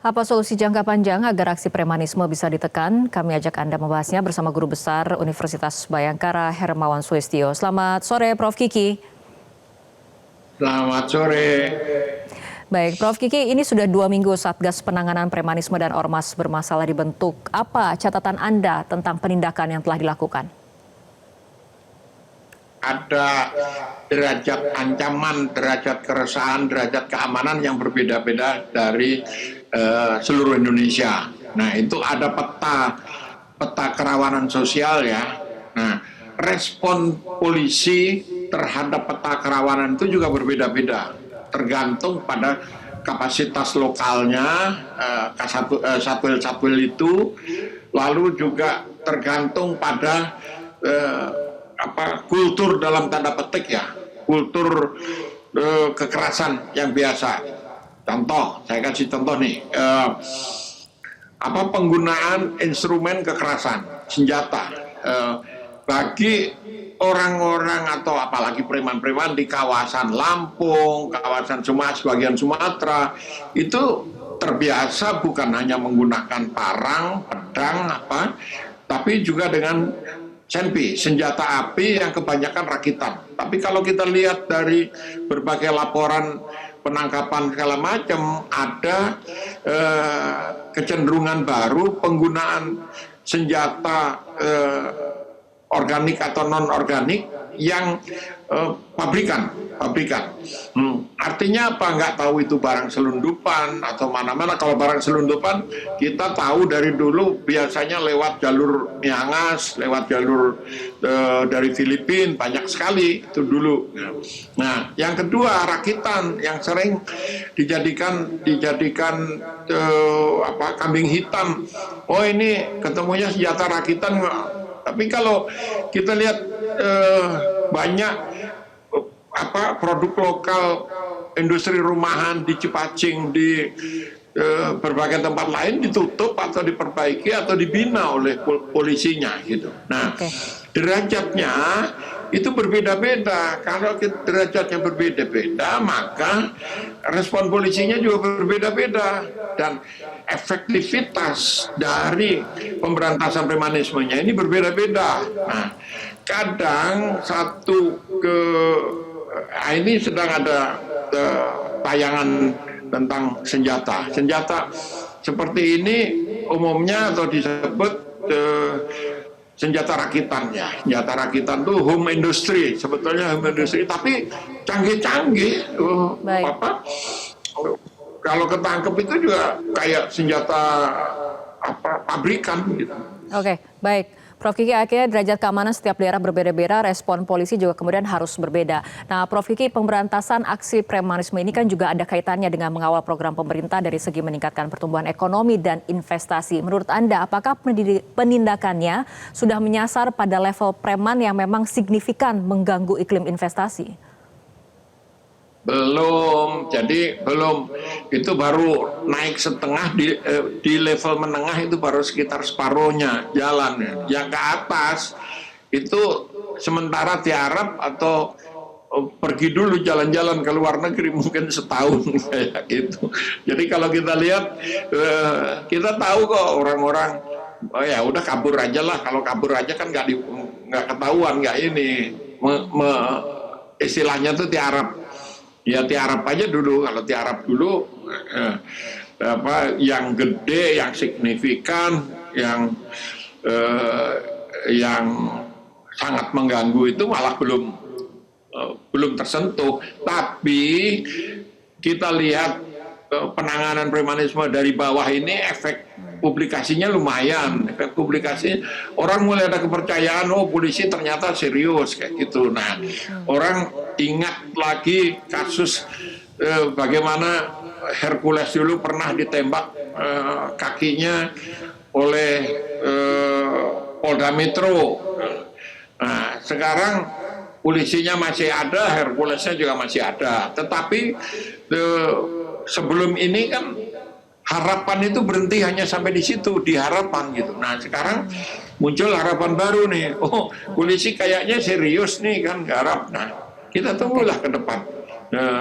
Apa solusi jangka panjang agar aksi premanisme bisa ditekan? Kami ajak Anda membahasnya bersama Guru Besar Universitas Bhayangkara Hermawan Sulistyo. Selamat sore Prof. Kiki. Selamat sore. Baik, Prof. Kiki, ini sudah 2 minggu Satgas Penanganan Premanisme dan Ormas bermasalah dibentuk. Apa catatan Anda tentang penindakan yang telah dilakukan? Ada derajat ancaman, derajat keresahan, derajat keamanan yang berbeda-beda dari seluruh Indonesia. Nah, itu ada peta kerawanan sosial ya. Nah, respon polisi terhadap peta kerawanan itu juga berbeda-beda, tergantung pada kapasitas lokalnya, satwil-satwil itu, lalu juga tergantung pada kultur dalam tanda petik ya, kultur kekerasan yang biasa. Contoh, saya kasih contoh nih, penggunaan instrumen kekerasan, senjata bagi orang-orang atau apalagi preman-preman di kawasan Lampung, kawasan sebagian Sumatera itu terbiasa bukan hanya menggunakan parang, pedang, tapi juga dengan senjata api yang kebanyakan rakitan. Tapi kalau kita lihat dari berbagai laporan penangkapan segala macam, ada kecenderungan baru penggunaan senjata organik atau non organik yang pabrikan. Artinya apa? Nggak tahu itu barang selundupan atau mana-mana. Kalau barang selundupan kita tahu dari dulu biasanya lewat jalur Miangas, lewat jalur dari Filipina, banyak sekali itu dulu. Nah, yang kedua rakitan yang sering dijadikan kambing hitam. Oh, ini ketemunya senjata rakitan. Tapi kalau kita lihat banyak produk lokal, industri rumahan di Cipacing, di berbagai tempat lain ditutup atau diperbaiki atau dibina oleh polisinya gitu. Nah, derajatnya itu berbeda-beda. Kalau derajatnya berbeda-beda, maka respon polisinya juga berbeda-beda dan efektivitas dari pemberantasan premanismenya ini berbeda-beda. Nah, kadang ini sedang ada tayangan tentang senjata. Senjata seperti ini umumnya atau disebut senjata rakitan ya. Senjata rakitan itu home industry, sebetulnya home industry, tapi canggih-canggih. Kalau ketangkep itu juga kayak senjata pabrikan gitu. Oke, baik. Prof. Kiki, akhirnya derajat keamanan setiap daerah berbeda-beda, respon polisi juga kemudian harus berbeda. Nah, Prof. Kiki, pemberantasan aksi premanisme ini kan juga ada kaitannya dengan mengawal program pemerintah dari segi meningkatkan pertumbuhan ekonomi dan investasi. Menurut Anda, apakah penindakannya sudah menyasar pada level preman yang memang signifikan mengganggu iklim investasi? Belum, jadi belum. Itu baru naik setengah, di level menengah itu baru sekitar separuhnya jalan. Yang ke atas itu sementara tiarap atau pergi dulu jalan-jalan ke luar negeri mungkin setahun kayak gitu. Jadi kalau kita lihat, kita tahu kok orang-orang, oh ya udah kabur aja lah. Kalau kabur aja kan nggak ketahuan, nggak ini. Istilahnya tuh tiarap. Ya tiarap aja dulu. Kalau tiarap dulu yang gede, yang signifikan, yang sangat mengganggu itu malah belum tersentuh. Tapi kita lihat penanganan premanisme dari bawah ini efek publikasinya lumayan. Efek publikasi orang mulai ada kepercayaan, oh polisi ternyata serius kayak gitu. Nah, orang ingat lagi kasus bagaimana Hercules dulu pernah ditembak kakinya oleh Polda Metro. Nah, sekarang polisinya masih ada, Herculesnya juga masih ada. Tetapi sebelum ini kan harapan itu berhenti hanya sampai di situ, di harapan gitu. Nah, sekarang muncul harapan baru nih. Oh, polisi kayaknya serius nih kan, garap. Nah, kita tunggulah ke depan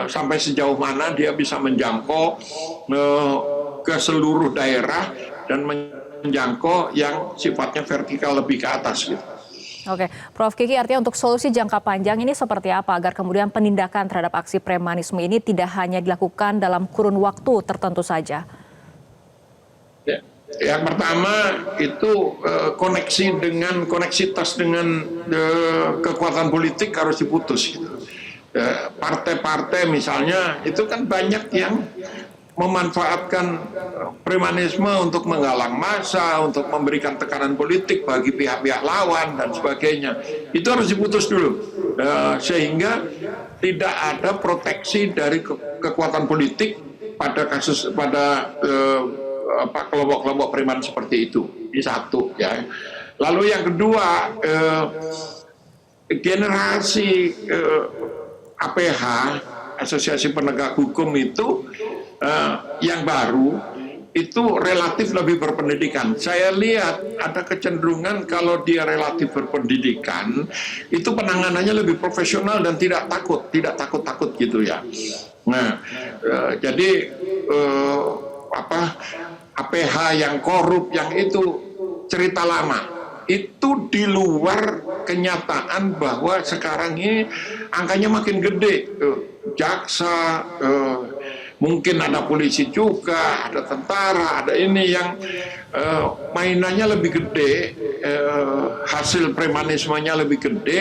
sampai sejauh mana dia bisa menjangkau ke seluruh daerah dan menjangkau yang sifatnya vertikal lebih ke atas gitu. Oke, Prof. Kiki, artinya untuk solusi jangka panjang ini seperti apa agar kemudian penindakan terhadap aksi premanisme ini tidak hanya dilakukan dalam kurun waktu tertentu saja? Ya. Yang pertama itu koneksitas dengan kekuatan politik harus diputus. Gitu. Partai-partai misalnya itu kan banyak yang memanfaatkan premanisme untuk menggalang massa, untuk memberikan tekanan politik bagi pihak-pihak lawan dan sebagainya. Itu harus diputus dulu, sehingga tidak ada proteksi dari kekuatan politik pada kelompok-kelompok preman seperti itu. Ini satu ya. Lalu yang kedua, generasi APH, Asosiasi Penegak Hukum itu yang baru itu relatif lebih berpendidikan. Saya lihat ada kecenderungan kalau dia relatif berpendidikan itu penanganannya lebih profesional dan tidak takut gitu ya. Nah, jadi APH yang korup yang itu cerita lama. Itu di luar kenyataan bahwa sekarang ini angkanya makin gede. Jaksa, mungkin ada polisi juga, ada tentara, ada ini yang mainannya lebih gede, hasil premanismenya lebih gede,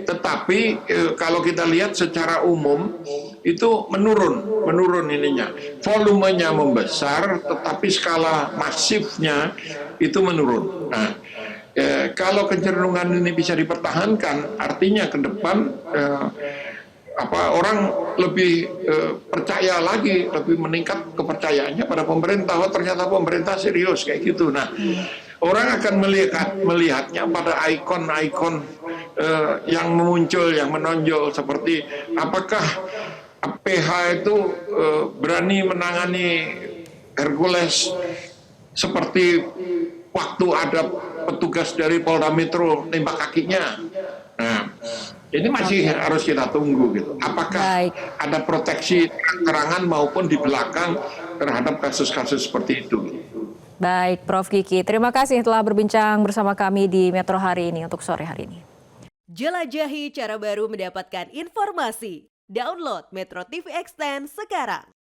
tetapi kalau kita lihat secara umum itu menurun ininya. Volumenya membesar, tetapi skala masifnya itu menurun. Nah, kalau kecenderungan ini bisa dipertahankan, artinya ke depan orang lebih percaya lagi, lebih meningkat kepercayaannya pada pemerintah. Oh, ternyata pemerintah serius kayak gitu. Nah, orang akan melihatnya pada ikon-ikon yang muncul, yang menonjol seperti apakah APH itu berani menangani Hercules seperti waktu ada petugas dari Polda Metro nembak kakinya. Nah, ini masih harus kita tunggu gitu. Apakah ada proteksi terangan maupun di belakang terhadap kasus-kasus seperti itu. Baik, Prof. Kiki. Terima kasih telah berbincang bersama kami di Metro hari ini untuk sore hari ini. Jelajahi cara baru mendapatkan informasi. Download Metro TV Extend sekarang.